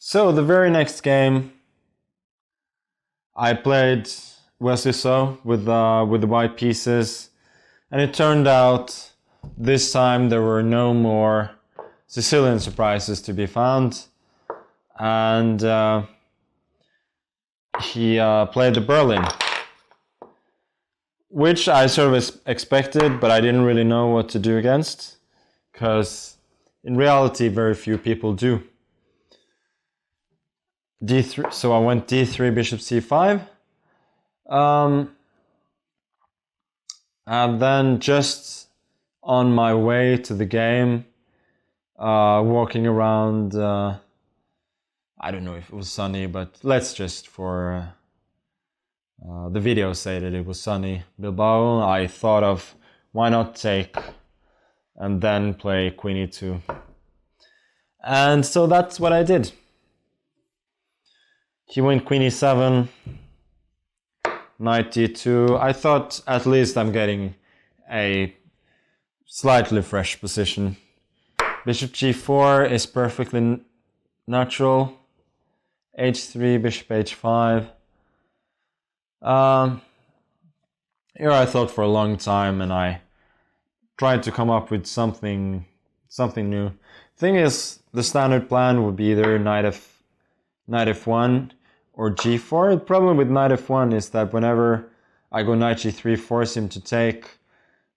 So the very next game, I played Wesley with the white pieces, and it turned out this time there were no more Sicilian surprises to be found, and he played the Berlin, which I sort of expected, but I didn't really know what to do against, because in reality very few people do. D3, so I went D3, Bishop C5, and then just on my way to the game, walking around, I don't know if it was sunny, but let's just for the video say that it was sunny Bilbao, I thought of why not take and then play Queen E2. And so that's what I did. He went Queen E7, Knight D2. I thought at least I'm getting a slightly fresh position. Bishop G4 is perfectly natural. H3, Bishop H5. Here I thought for a long time, and I tried to come up with something new. Thing is, the standard plan would be either Knight F1 or G4. The problem with Knight F1 is that whenever I go Knight G3, force him to take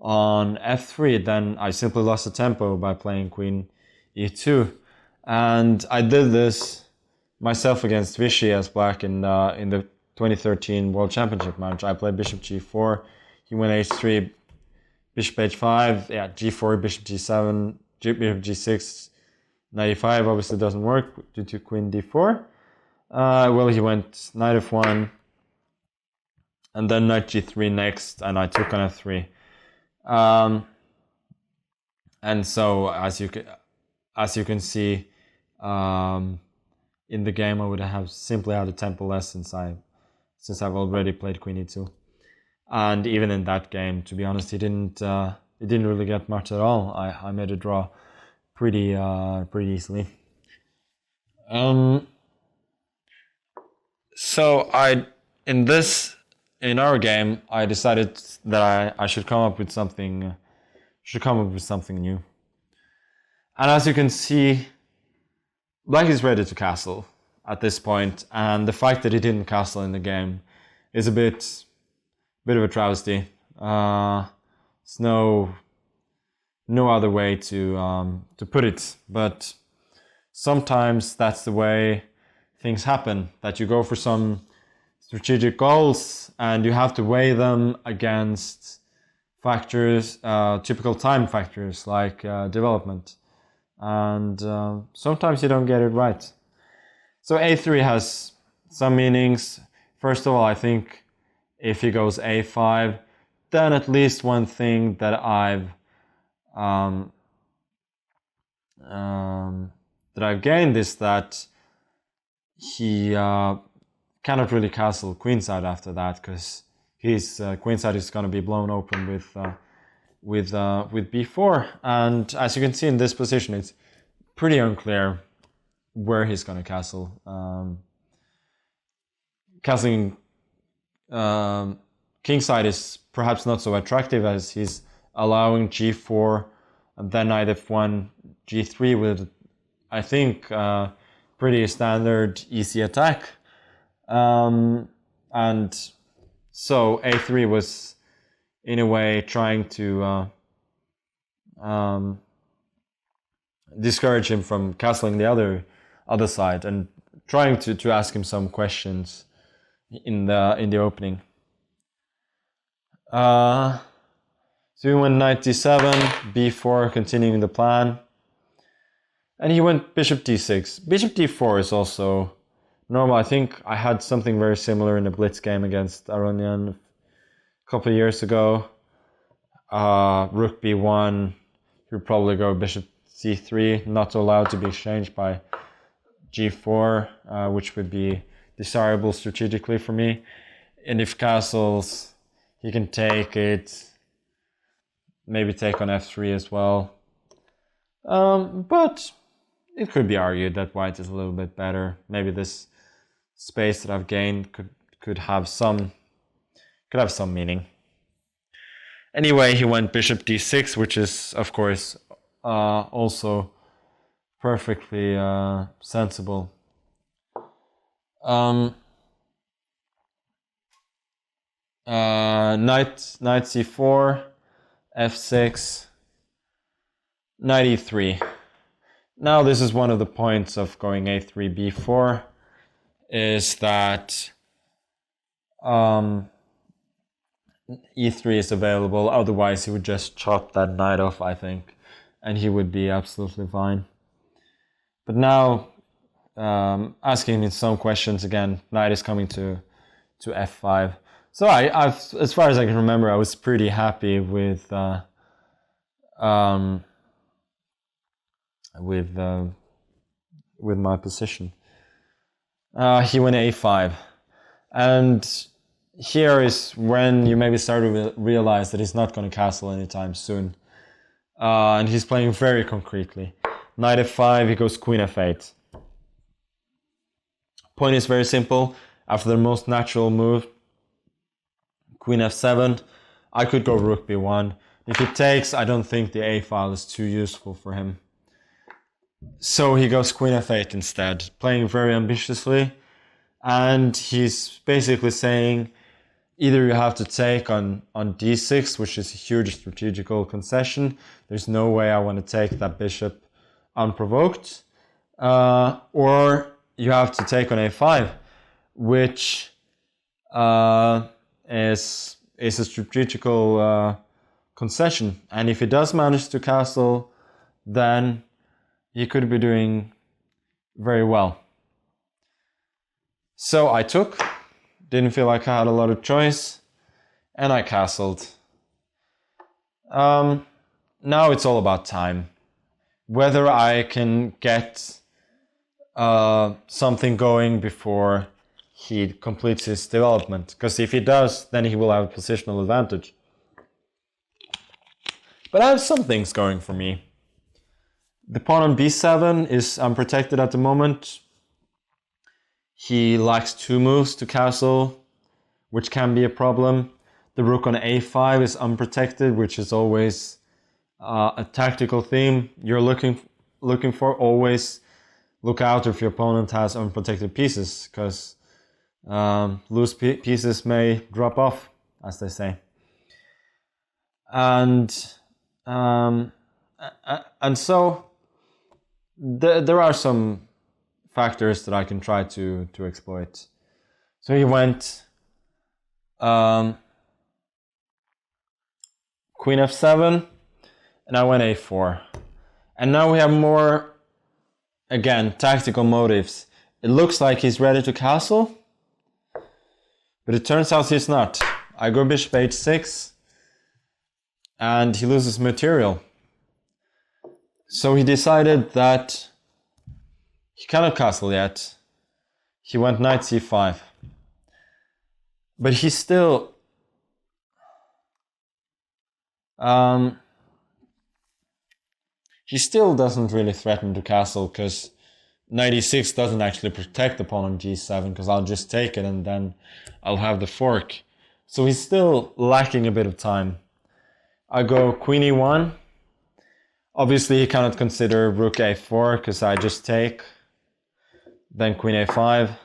on F3, then I simply lost the tempo by playing Queen E2. And I did this myself against Vichy as black in the 2013 World Championship match. I played Bishop G4, he went H3, Bishop H5, yeah, G4, Bishop G7, Bishop G6, Knight E5 obviously doesn't work due to Queen D4. Well, he went Knight F1, and then Knight G3 next, and I took on F3. And so, as you can see, in the game, I would have simply had a tempo less since I've already played Queen E2. And even in that game, to be honest, it didn't really get much at all. I made a draw pretty easily. So in our game, I decided that I should come up with something new. And as you can see, black is ready to castle at this point, and the fact that he didn't castle in the game is a bit of a travesty. It's no other way to put it, but sometimes that's the way things happen, that you go for some strategic goals and you have to weigh them against factors, typical time factors like development, and sometimes you don't get it right. So A3 has some meanings. First of all, I think if he goes A5, then at least one thing that I've gained is that he cannot really castle queenside after that, because his queenside is going to be blown open with b4, and as you can see in this position, it's pretty unclear where he's going to castle. Castling kingside is perhaps not so attractive, as he's allowing g4 and then knight f1, g3 with, I think, pretty standard easy attack. And so a3 was in a way trying to discourage him from castling the other side, and trying to ask him some questions in the opening. So we went knight d7, b4, continuing the plan, and he went bishop d6. Bishop d4 is also normal. I think I had something very similar in the blitz game against Aronian a couple of years ago. Rook b1, he would probably go bishop c3, not allowed to be exchanged by g4, which would be desirable strategically for me. And if castles, he can take it, maybe take on f3 as well. But it could be argued that white is a little bit better. Maybe this space that I've gained could have some meaning. Anyway, he went bishop d6, which is of course also perfectly sensible. Knight c4, f6, knight e3. Now this is one of the points of going a3, b4, is that e3 is available. Otherwise he would just chop that knight off, I think, and he would be absolutely fine. But now, asking me some questions again, knight is coming to f5. So I've, as far as I can remember, I was pretty happy with my position. He went a5, and here is when you maybe start to realize that he's not going to castle anytime soon, and he's playing very concretely. Knight f5, he goes queen f8. Point is very simple. After the most natural move, queen f7, I could go rook b1. If he takes, I don't think the a file is too useful for him. So he goes queen f8 instead, playing very ambitiously, and he's basically saying either you have to take on d6, which is a huge strategical concession. There's no way I want to take that bishop unprovoked, or you have to take on a5, which is a strategical concession. And if he does manage to castle, then he could be doing very well. So I took, didn't feel like I had a lot of choice, and I castled. Now it's all about time. Whether I can get something going before he completes his development. Because if he does, then he will have a positional advantage. But I have some things going for me. The pawn on b7 is unprotected at the moment. He lacks 2 moves to castle, which can be a problem. The rook on a5 is unprotected, which is always a tactical theme you're looking for. Always look out if your opponent has unprotected pieces, because loose pieces may drop off, as they say. And so there are some factors that I can try to exploit. So he went queen f7, and I went a4. And now we have more, again, tactical motives. It looks like he's ready to castle, but it turns out he's not. I go bishop h6, and he loses material. So he decided that he cannot castle yet. He went knight c5. But he still doesn't really threaten to castle, because knight e6 doesn't actually protect the pawn on g7, because I'll just take it and then I'll have the fork. So he's still lacking a bit of time. I go queen e1. Obviously he cannot consider rook a4, because I just take. Then queen a5.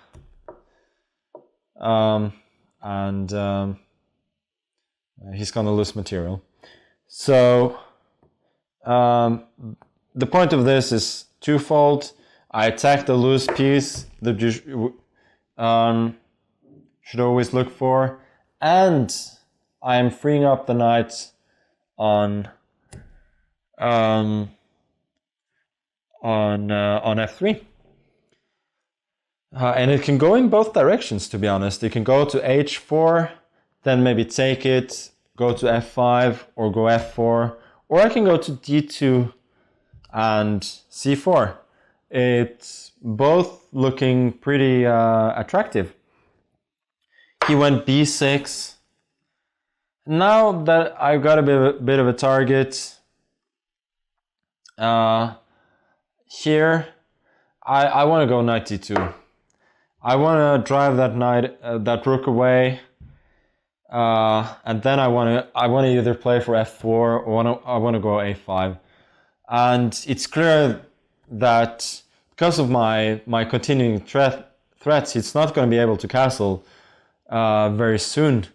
He's gonna lose material. So the point of this is twofold. I attack the loose piece that you should always look for, and I am freeing up the knight on f3. And it can go in both directions, to be honest. It can go to h4, then maybe take it, go to f5, or go f4, or I can go to d2 and c4. It's both looking pretty attractive. He went b6. Now that I've got a bit of a target, here I want to go knight d2. I want to drive that rook away, and then I want to either play for f4 or I want to go a5. And it's clear that because of my continuing threats, it's not going to be able to castle very soon.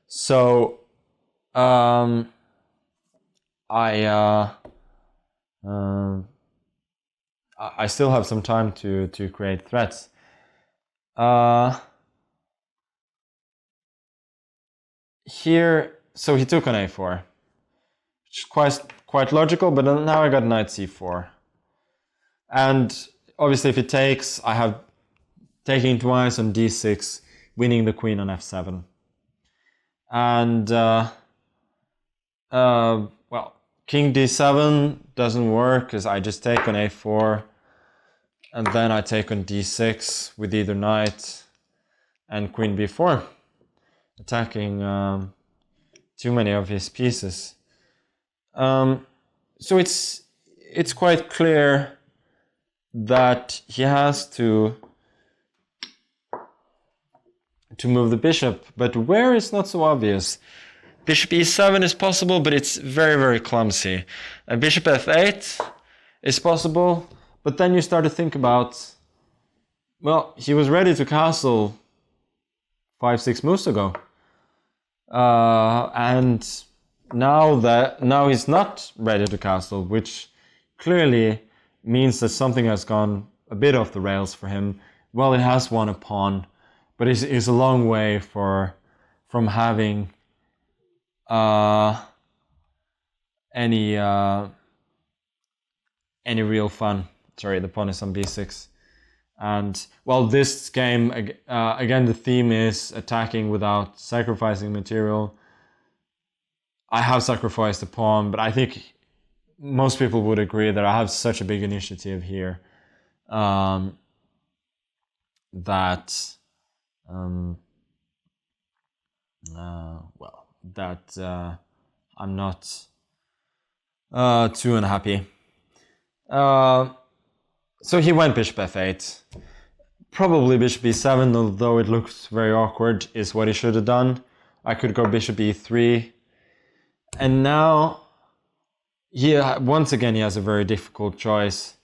So I still have some time to create threats. Here, so he took on a4, which is quite logical. But now I got knight c4, and obviously if he takes, I have taking twice on d6, winning the queen on f7, and well, king d7 doesn't work because I just take on a4, and then I take on d6 with either knight and queen b4, attacking too many of his pieces. So it's quite clear that he has to move the bishop, but where is not so obvious. Bishop e7 is possible, but it's very, very clumsy. And bishop f8 is possible, but then you start to think about, well, he was ready to castle 5-6 moves ago, and now he's not ready to castle, which clearly means that something has gone a bit off the rails for him. Well, he has won a pawn, but it's a long way from having any real fun. Sorry, the pawn is on b6. And well, this game, again, the theme is attacking without sacrificing material. I have sacrificed the pawn, but I think most people would agree that I have such a big initiative here that I'm not too unhappy. So he went bishop f8. Probably bishop e7, although it looks very awkward, is what he should have done. I could go bishop e3. And now, once again, he has a very difficult choice.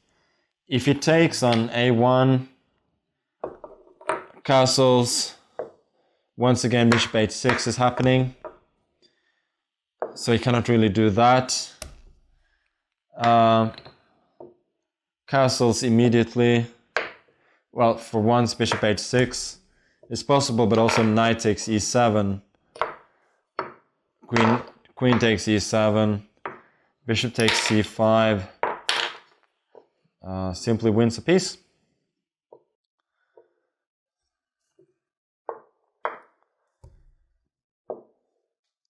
If he takes on a1, castles, once again bishop h6 is happening. So he cannot really do that. Castles immediately. Well, for once bishop h6 is possible, but also knight takes e7. Queen takes e7. Bishop takes c5. Simply wins a piece.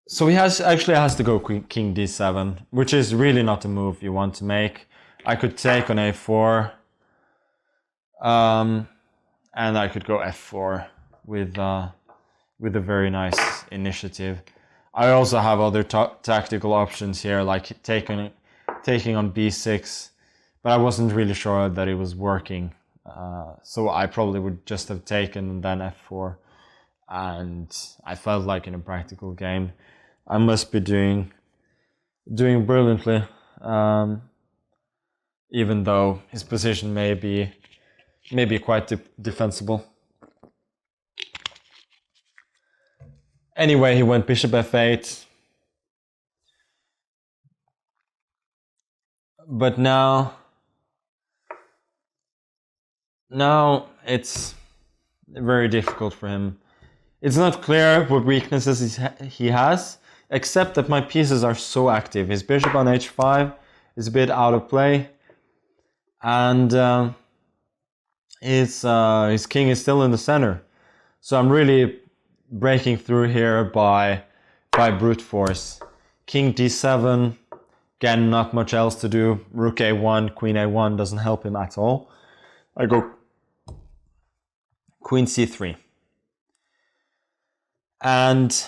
So he actually has to go king d7, which is really not a move you want to make. I could take on a4, and I could go f4 with a very nice initiative. I also have other tactical options here, like taking on b6, but I wasn't really sure that it was working. So I probably would just have taken and then f4, and I felt like in a practical game I must be doing brilliantly, even though his position may be quite defensible. Anyway, he went bishop f8. But now it's very difficult for him. It's not clear what weaknesses he has, except that my pieces are so active. His bishop on h5 is a bit out of play, and his king is still in the center. So I'm really breaking through here by brute force. King d7, again, not much else to do. Rook a1, queen a1 doesn't help him at all. I go queen c3. And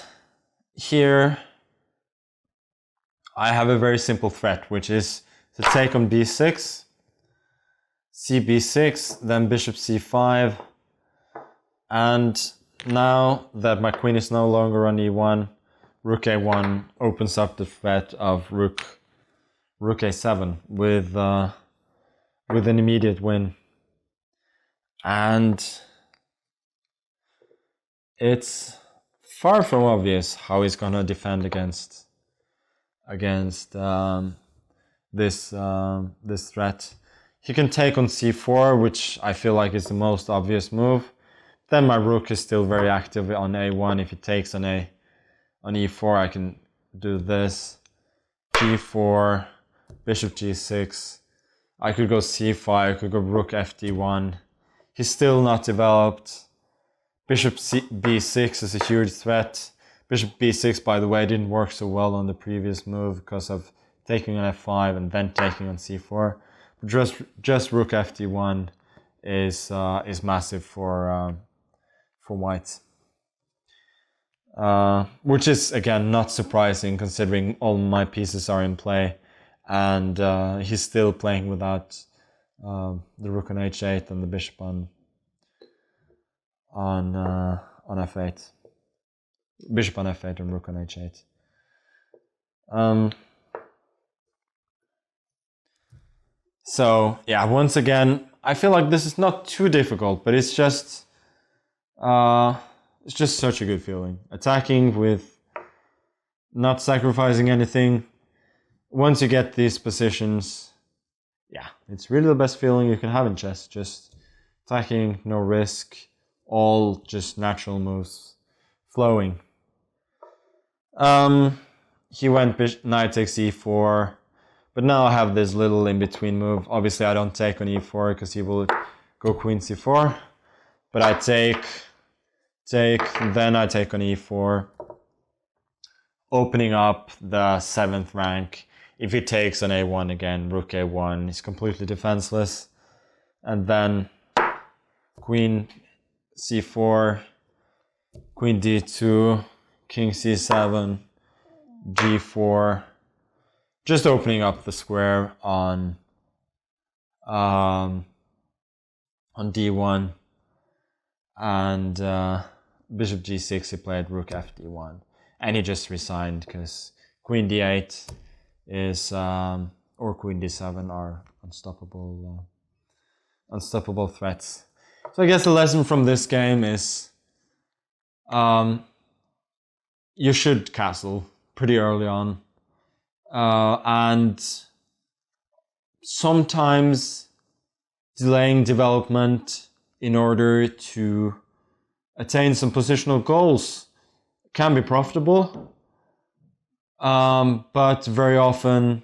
here I have a very simple threat, which is to take on b6. cb6, then bishop c5, and now that my queen is no longer on e1, rook a1 opens up the threat of rook a7 with an immediate win. And it's far from obvious how he's gonna defend against this threat. He can take on c4, which I feel like is the most obvious move. Then my rook is still very active on a1. If he takes on e4, I can do this. g4, bishop g6. I could go c5, I could go rook fd1. He's still not developed. Bishop b6 is a huge threat. Bishop b6, by the way, didn't work so well on the previous move because of taking on f5 and then taking on c4. But just rook fd1 is massive for white. Which is, again, not surprising considering all my pieces are in play, and he's still playing without the rook on h8 and the bishop on f8. Bishop on f8 and rook on h8. So yeah, once again, I feel like this is not too difficult, but it's just such a good feeling. Attacking with not sacrificing anything. Once you get these positions, yeah, it's really the best feeling you can have in chess. Just attacking, no risk, all just natural moves flowing. He went knight takes e4, but now I have this little in-between move. Obviously I don't take on e4 because he will go queen c4, but I take, then I take on e4, opening up the 7th rank. If he takes on a1 again, rook a1, he's completely defenseless. And then queen c4, queen d2, king c7, g4, just opening up the square on d1, and bishop g6 he played rook fd1, and he just resigned because queen d8 is or queen d7 are unstoppable threats. So I guess the lesson from this game is you should castle pretty early on, and sometimes delaying development in order to attain some positional goals can be profitable, but very often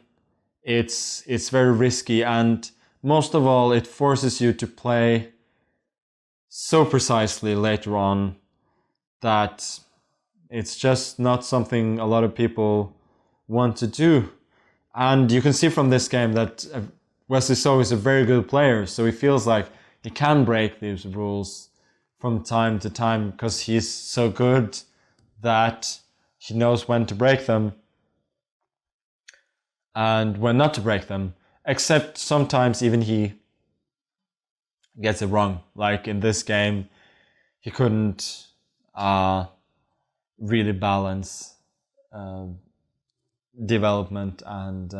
it's very risky, and most of all it forces you to play so precisely later on that it's just not something a lot of people want to do. And you can see from this game that Wesley So is a very good player, so he feels like he can break these rules from time to time because he's so good that he knows when to break them and when not to break them, except sometimes even he gets it wrong. Like in this game, he couldn't really balance development and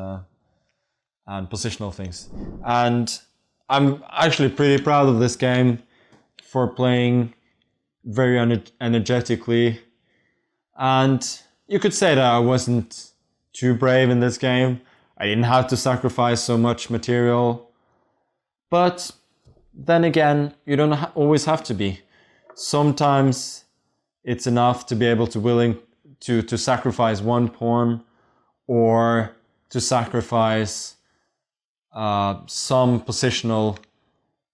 positional things. And I'm actually pretty proud of this game for playing very energetically. And you could say that I wasn't too brave in this game. I didn't have to sacrifice so much material. But then again, you don't always have to be. Sometimes it's enough to be able to willing to sacrifice one pawn, or to sacrifice some positional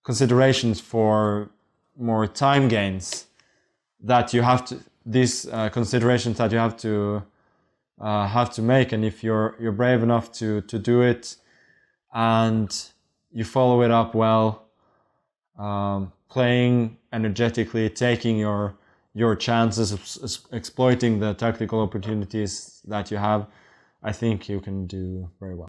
considerations for more time gains that you have to, these considerations that you have to make. And if you're brave enough to do it and you follow it up well, playing energetically, taking your chances, exploiting the tactical opportunities that you have, I think you can do very well.